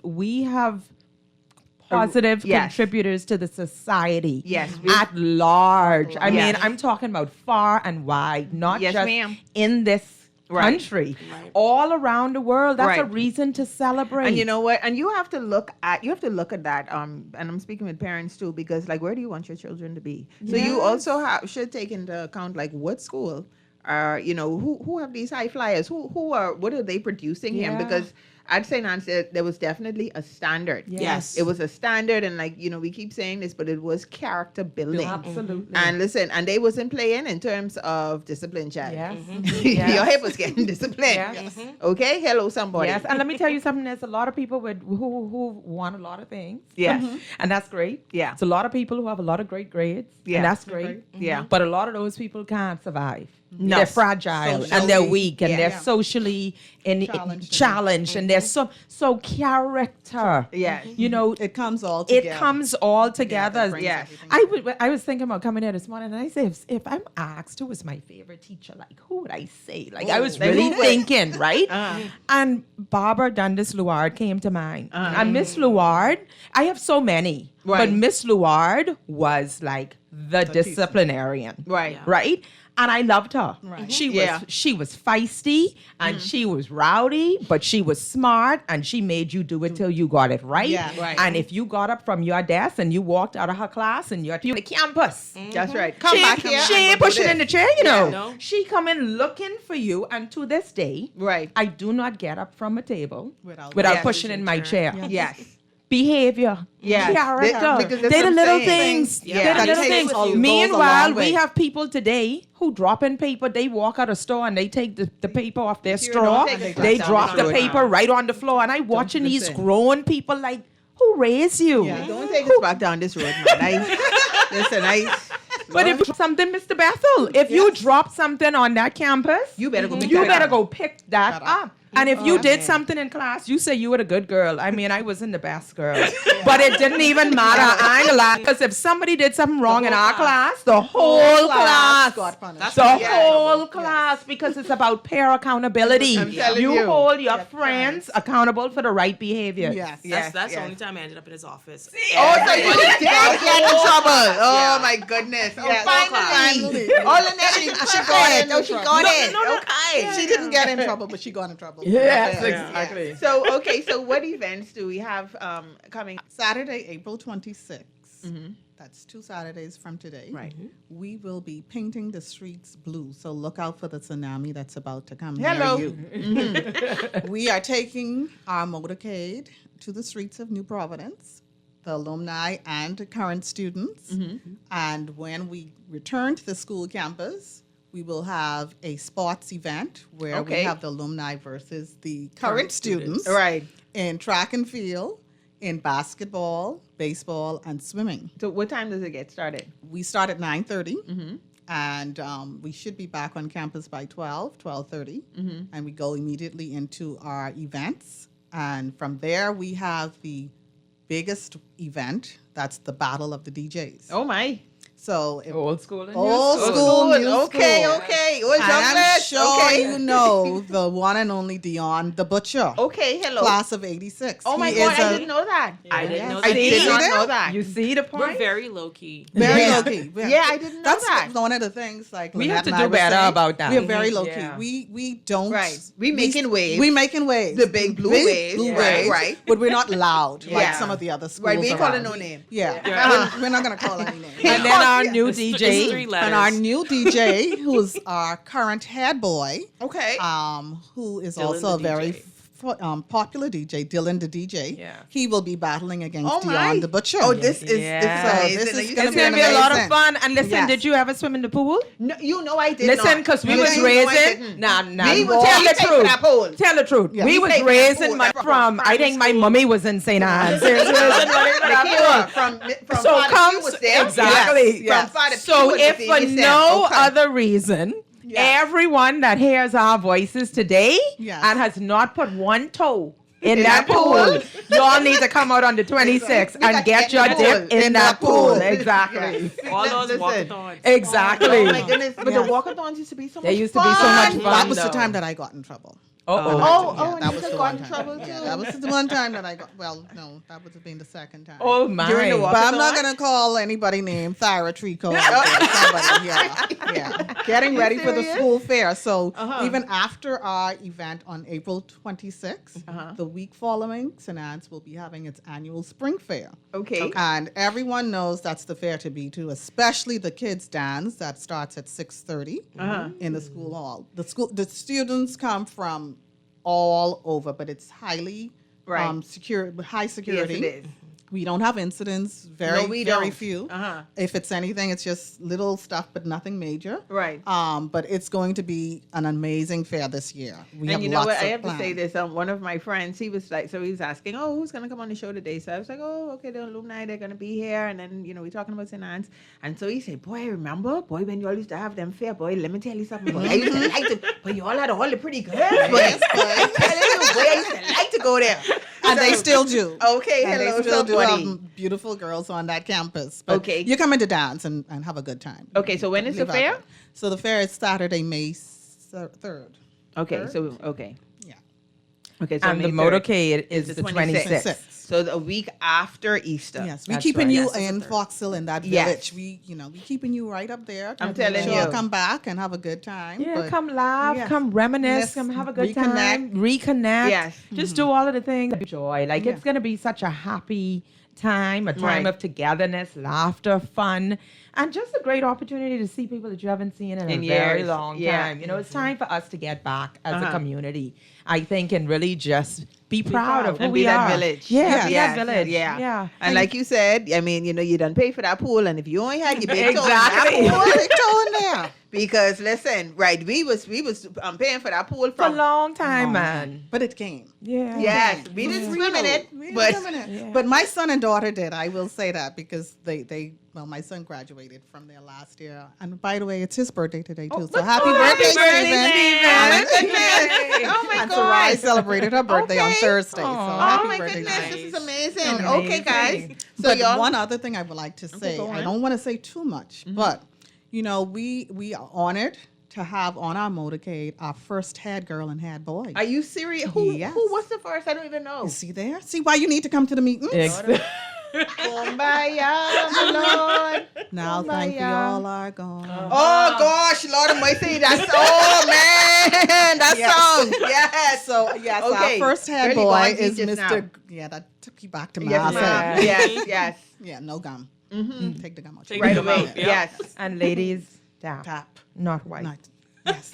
positive Yes. contributors to the society Yes. at large. I Yes. mean, I'm talking about far and wide, not Yes, just ma'am. in this Right. country, all around the world. That's a Right. reason to celebrate. And you know what? And you have to look at that. And I'm speaking with parents too, because like, where do you want your children to be? So you also should take into account like what school are, you know, who have these high flyers? What are they producing here? Yeah. Because I'd say, Nancy, there was definitely a standard. Yes. It was a standard, and like, you know, we keep saying this, but it was character building. Absolutely. And listen, and they wasn't playing in terms of discipline, child. Yes. Your hip was getting disciplined. Yes. Okay, hello, somebody. Yes, and let me tell you something. There's a lot of people who want a lot of things. Yes. And that's great. Yeah. It's a lot of people who have a lot of great grades. Yeah. And that's great. Yeah. But a lot of those people can't survive. No. They're fragile and they're weak and Yeah. they're socially challenged and they're so character. Yes. You know, It comes all together. it comes all together. brings Yes. I was thinking about coming here this morning, and I say, if I'm asked who was my favorite teacher, like who would I say? Like I was Like, really who would- thinking, right? And Barbara Dundas Luard came to mind, and Miss Luard. I have so many, but Right. Miss Luard was like the disciplinarian, Right. Right. And I loved her. Right. She was feisty and she was rowdy, but she was smart and she made you do it till you got it right. Yeah. Right. And if you got up from your desk and you walked out of her class and you're to the campus, That's right. Come she, back here. she and ain't we'll do pushing this. in the chair, you know. no. She come in looking for you, and to this day, Right. I do not get up from a table Without Yes. pushing in my chair. Yes. Behavior, Yes. character. Because that's They're what the I'm little saying. things. Yeah. They're the That little takes things. with you. Meanwhile, Goes a long we way. have people today who drop in paper. They walk out of store and they take the paper off their Here, straw. don't take it They back drop down the the road. paper right on the floor. And I watching these listen. grown people like, who raised you? Yeah. Don't take us back down this road, man. But if something, Mr. Bethel, if you drop something on that campus, You better go pick you that better up. go pick that up. And if you did something in class, you say you were a good girl. I mean, I wasn't the best girl, but it didn't even matter. I ain't gonna lie, because if somebody did something wrong in our class, the whole class got punished. the whole class, because it's about peer accountability. I'm telling You you. hold your friends accountable for the right behavior. Yes. That's the yes. only time I ended up in his office. Oh, so you did get in trouble. Oh, my goodness. Oh, Yes. finally. Oh, Lynette, she got it. Oh, she got it. Okay. She didn't get in trouble, but she got in trouble. Yes, Yeah. exactly. So, okay. So what events do we have coming? Saturday, April 26th. That's 2 Saturdays from today. Right. We will be painting the streets blue. So look out for the tsunami that's about to come Hello. near you. We are taking our motorcade to the streets of New Providence, the alumni and the current students. And when we return to the school campus, we will have a sports event where Okay. we have the alumni versus the current students Right. in track and field, in basketball, baseball, and swimming. So what time does it get started? We start at 9:30, and we should be back on campus by 12:30, and we go immediately into our events. And from there, we have the biggest event. That's the Battle of the DJs. Oh, my. So if, Old school and new old school. school, new Okay, school. okay. Old And I'm junglers. sure Okay. you know the one and only Dion the Butcher. Okay, hello. Class of 86. Oh my He God, is I a- didn't know that. I didn't know I that. did not either. know that. You see the point? We're very low key. Very Yeah. low key. Yeah, I didn't know That's that. one of the things. Like We Lynette have to and do I were better saying, about that. We are very low Yeah. key. We don't. Right. We making waves. We making waves. The big blue waves. Blue Yeah. waves. Right. But we're not loud like Yeah. some of the other schools. Right, we ain't calling around. no name. Yeah. We're not gonna call any name. And then our new It's DJ. three letters. And our new DJ, who's our current head boy, Okay. who is Dylan also a the very DJ. popular DJ, Dylan the DJ. Yeah. He will be battling against Oh my. Dion the Butcher. Oh, this is Yeah. So amazing. this is You gonna It's be going to be a lot of amazing. fun. And listen, Yes. did you ever swim in the pool? No, you know I did Listen, not. because we You was know I raising. didn't. Nah. We Tell was- the we paid for truth. that pool. Tell the truth. Yeah. We We was paid for that raising pool. my From from. I think my mommy was in St. Anne's. Seriously. Michaela, from So Father Q comes was there. exactly. Yes. From Father Q So was if the for thing he said. no Okay. other reason, everyone that hears our voices today Yes. and has not put one toe in In that that pool, pool. y'all need to come out on the 26th and gotta get get your in the dip pool. in that pool. Exactly. All those Listen. walkathons. Exactly. Oh my goodness. But the Yes. walkathons used to be so much They used to be so much fun. fun. That was the though. time that I got in trouble. Oh, Yeah, and that you was got the in one time. trouble Yeah, too. that was the one time that I got. Well, no, that would have been the second time. Oh my. During the walk- But I'm not Walkathon? gonna call anybody named Thyra Trico. Somebody, yeah. Getting ready for the serious? school fair. So Uh-huh. even after our event on April 26th, Uh-huh. the week following, St. Anne's will be having its annual spring fair. Okay. And everyone knows that's the fair to be to, especially the kids dance that starts at 6:30 in the school hall. The students come from all over, but it's highly Right. secure, high security. Yes, it is. We don't have incidents, very, No, we very don't. few. Uh-huh. If it's anything, it's just little stuff, but nothing major. Right. But it's going to be an amazing fair this year. We have And you know lots what? I of have to say plans. this. One of my friends, he was like, so he was asking, oh, who's going to come on the show today? So I was like, oh, okay, the alumni, they're going to be here. And then, we're talking about St. Anne's. And so he said, boy, remember, boy, when you all used to have them fair, boy, let me tell you something, boy. I used to like to, but you all had all the pretty girls, boy. I'm telling you, boy, I used to like to go there. And they still do. Okay, And hello, they still do somebody. have beautiful girls on that campus. But Okay. you're coming to dance and have a good time. Okay, so when is the Live out fair? there. So the fair is Saturday, May 3rd. Okay, Third? so, okay. Yeah. Okay, so And May the 3rd motorcade is the 26th. 26th. So a week after Easter. Yes, we're That's keeping right. you Yes, in Foxhill in that Yes. village. We keeping you right up there. I'm to make telling sure you. Come back and have a good time. Yeah, but come laugh, yes. come reminisce, Let's come have a good reconnect. time, reconnect. Yes. Just do all of the things. Joy. Like Yeah. it's gonna be such a happy time, a time Right. of togetherness, laughter, fun, and just a great opportunity to see people that you haven't seen in In a very years. long Yeah. time. It's time for us to get back as a Uh-huh. community, I think, and really just be proud of who and we be that are. village. Yeah, be Yes, that village. Yeah. Yeah. And like you said, I mean, you done pay for that pool, and if you only had your big toe in Exactly. that pool, big toe in there. because listen, right, we was paying for that pool For a from long time, man. But it came. Yeah. yes, we didn't swim in it, We but didn't swim in it. But my son and daughter did. I will say that because my son graduated from there last year. And by the way, it's his birthday today too. So happy birthday, Stephen. Oh my goodness! Oh my And Sarai God! celebrated her birthday on Okay. Thursday. So Oh, happy Oh my birthday. goodness, to this you. is amazing. Amazing. Okay, guys. So But y'all, one other thing I would like to say, go I on. don't want to say too much, but we are honored to have on our motorcade our first head girl and head boy. are you serious? Who Yes. was the first? I don't even know. You see there? See why you need to come to the meetings? Kumbaya, my Lord. Now thank you Kumbaya. all are gone. Oh gosh, Lord Almighty, that's man, that song. Yes. So yes, Okay. our first head Really boy gone is deep Mr. just now. Yeah, that took you back to Yes, my ma'am. head. Yes, yes. Yeah, no gum. Take the gum out. Take Right them away. out, yeah. Yes. And ladies, tap, Tap. not white. Not. Yes.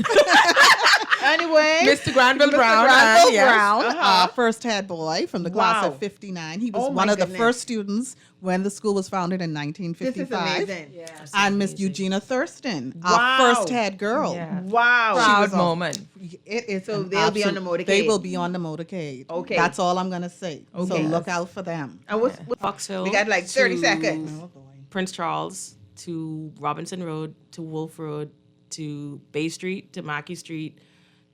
Anyway, Mr. Granville Brown. Granville yes. Brown, Uh-huh. our first head boy from the class Wow. of 59. He was Oh, one my of the goodness. first students when the school was founded in this 1955. is amazing. And Miss Eugenia Thurston, Wow. our first head girl. Yeah. Wow. Proud was a- moment. It is So an they'll be on the absolute- motorcade. They will be on the motorcade. Okay. That's all I'm going to say. So Okay. look out for them. And what's Foxhill. we got like 30 to seconds. Oh, boy. Prince Charles to Robinson Road to Wolf Road to Bay Street to Mackey Street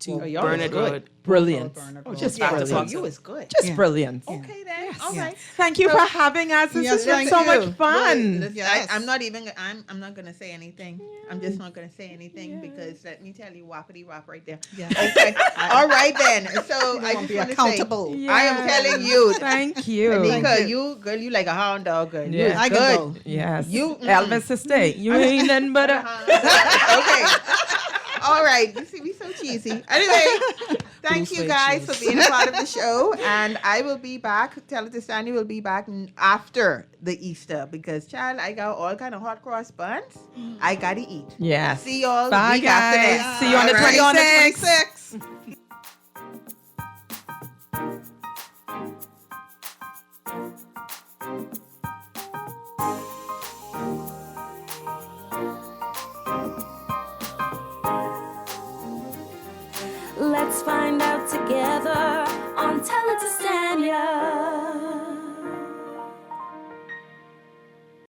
to Oh, y'all was Bernard good. Road. Brilliant. Oh, just back to so Boston. you was good. Just brilliant. Okay then. All right. Thank you for having us. This Yes, has been so thank you. much fun. Listen, Yes. I'm not even. I'm not gonna say anything. I'm just not gonna say anything because let me tell you, whoppity whop right there. Yeah. Okay. All right then. So I want just to be want to accountable. say, I am telling you, Thank you. Anika, you girl, you like a hound dog, girl. You Yeah. is I can good. go. Yes. You- Elvis Estate. You ain't nothing but a. Okay. All right. You see, we so cheesy. Anyway, thank you guys for being a part of the show. And I will be back. Tell it to Stanya will be back after the Easter because, child, I got all kind of hot cross buns. I got to eat. Yes. See y'all Bye, week after guys. next. See you on the All right. 26th. Let's find out together